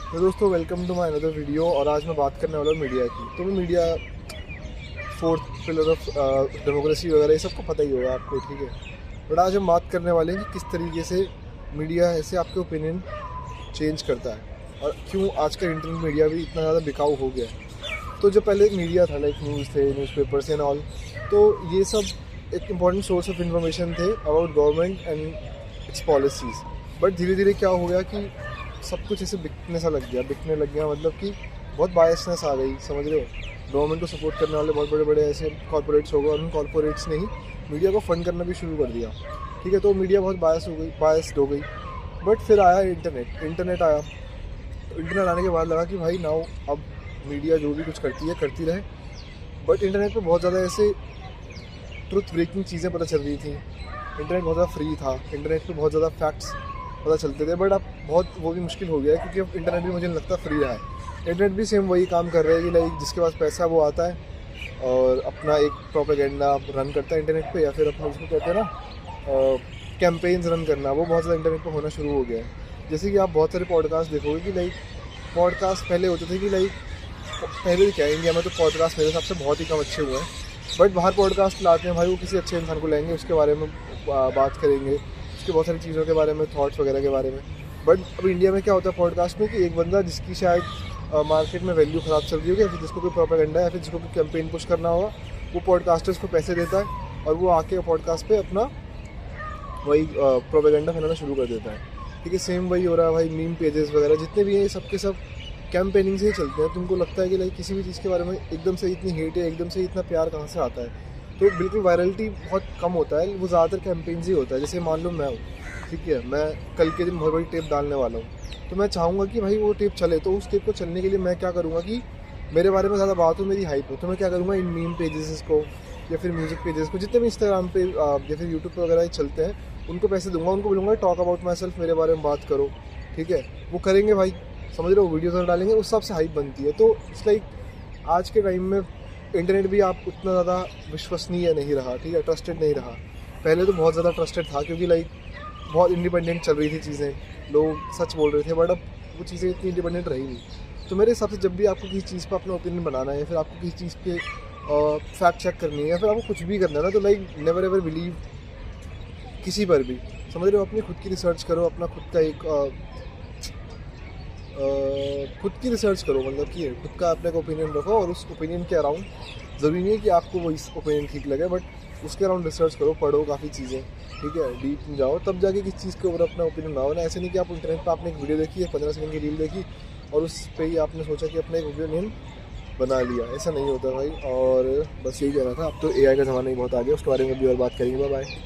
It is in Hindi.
तो दोस्तों welcome to my another video. और आज मैं बात करने वाला हूँ मीडिया की। तो media fourth pillar of democracy वगैरह ये सबको पता ही होगा आपको, ठीक है। बट आज हम बात करने वाले हैं कि किस तरीके से मीडिया ऐसे आपके ओपिनियन चेंज करता है और क्यों आजकल इंटरनेट मीडिया भी इतना ज़्यादा बिकाऊ हो गया है। तो जो पहले मीडिया था लाइक न्यूज़ थे, न्यूज़पेपर्स एंड ऑल, तो ये सब एक इम्पॉर्टेंट सोर्स ऑफ इंफॉर्मेशन थे about government and it's policies. But धीरे धीरे क्या हो गया कि सब कुछ ऐसे बिकने लग गया, मतलब कि बहुत बायसनेस आ गई, समझ रहे हो। गवर्नमेंट को सपोर्ट करने वाले बहुत बड़े बड़े ऐसे कॉर्पोरेट्स हो गए और उन कॉर्पोरेट्स ने ही मीडिया को फंड करना भी शुरू कर दिया, ठीक है। तो मीडिया बहुत बायस्ड हो गई। बट फिर आया इंटरनेट आया। इंटरनेट आने के बाद लगा कि भाई नाउ अब मीडिया जो भी कुछ करती है करती रहे। बट इंटरनेट पे बहुत ज़्यादा ऐसे ट्रुथ ब्रेकिंग चीज़ें पता चल रही थी। इंटरनेट बहुत ज़्यादा फ्री था, इंटरनेट पे बहुत ज़्यादा फैक्ट्स पता चलते थे। बट अब बहुत वो भी मुश्किल हो गया है क्योंकि अब इंटरनेट भी मुझे नहीं लगता फ्री रहा है। इंटरनेट भी सेम वही काम कर रहा है कि लाइक जिसके पास पैसा वो आता है और अपना एक प्रोपेगेंडा रन करता है इंटरनेट पे, या फिर अपना उसको कहते हैं ना कैंपेन्स रन करना, वो बहुत ज़्यादा इंटरनेट पे होना शुरू हो गया है। जैसे कि आप बहुत सारे पॉडकास्ट देखोगे कि लाइक पॉडकास्ट पहले होते थे कि लाइक पहले क्या इंडिया में तो पॉडकास्ट मेरे हिसाब से बहुत ही कम अच्छे हुए हैं। बट बाहर पॉडकास्ट लाते हैं भाई, वो किसी अच्छे इंसान को लाएंगे, उसके बारे में बात करेंगे, उसके बहुत सारी चीज़ों के बारे में, थॉट्स वगैरह के बारे में। बट अब इंडिया में क्या होता है पॉडकास्ट में कि एक बंदा जिसकी शायद मार्केट में वैल्यू ख़राब चल रही होगी, या फिर जिसको कोई प्रोपेगेंडा या फिर जिसको कोई कैंपेन पुश करना होगा, वो पॉडकास्टर्स को पैसे देता है और वो आके पॉडकास्ट पे अपना वही प्रोपेगेंडा फैलाना शुरू कर देता है, ठीक है। सेम वही हो रहा है भाई, मीम पेजेस वगैरह जितने भी हैं सब के सब कैंपेनिंग से ही चलते हैं। तुमको लगता है कि लाइक किसी भी चीज़ के बारे में एकदम से इतनी हेट है, एकदम से इतना प्यार कहाँ से आता है। तो बिल्कुल वायरलिटी बहुत कम होता है, वो ज़्यादातर कैंपेन्स ही होता है। जैसे मान लो मैं हूँ, ठीक है, मैं कल के दिन बहुत बड़ी टेप डालने वाला हूँ, तो मैं चाहूँगा कि भाई वो टेप चले। तो उस टेप को चलने के लिए मैं क्या करूँगा कि मेरे बारे में ज़्यादा बात हो, मेरी हाइप हो, तो मैं क्या करूँगा इन मीम पेजेस को या फिर म्यूज़िक पेजेस को, जितने भी इंस्टाग्राम पे या फिर यूट्यूब पे वगैरह चलते हैं, उनको पैसे दूंगा, उनको बोलूँगा टॉक अबाउट माई सेल्फ, मेरे बारे में बात करो, ठीक है। वो करेंगे भाई, समझ रहे हो, वीडियोस वगैरह डालेंगे, उस हिसाब से हाइप बनती है। तो इट्स लाइक आज के टाइम में इंटरनेट भी आप उतना ज़्यादा विश्वसनीय नहीं रहा, ठीक है, ट्रस्टेड नहीं रहा। पहले तो बहुत ज़्यादा ट्रस्टेड था क्योंकि लाइक बहुत इंडिपेंडेंट चल रही थी चीज़ें, लोग सच बोल रहे थे। बट अब वो चीज़ें इतनी इंडिपेंडेंट रही नहीं। तो मेरे हिसाब से जब भी आपको किसी चीज़ पर अपना ओपिनियन बनाना है, या फिर आपको किसी चीज़ पे फैक्ट चेक करनी है, या फिर आपको कुछ भी करना है ना, तो लाइक नेवर एवर बिलीव किसी पर भी, समझ रहे हो। अपनी खुद की रिसर्च करो, अपना खुद का एक खुद की रिसर्च करो, मतलब कि खुद का अपने को ओपिनियन रखो और उस ओपिनियन के अराउंड ज़रूरी नहीं है कि आपको वो इस ओपिनियन ठीक लगे, बट उसके अराउंड रिसर्च करो, पढ़ो काफ़ी चीज़ें, ठीक है, डीप में जाओ, तब जाके किस चीज़ के ऊपर अपना ओपिनियन बनाओ ना। ऐसे नहीं कि आप इंटरनेट पर आपने एक वीडियो देखी है, 15 सेकंड की रील देखी और उस पर ही आपने सोचा कि अपना एक ओपिनियन बना लिया। ऐसा नहीं होता भाई। और बस यही कहना था। अब तो AI का ज़माना ही बहुत आ गया, उसके बारे में भी और बात करेंगे। Bye bye.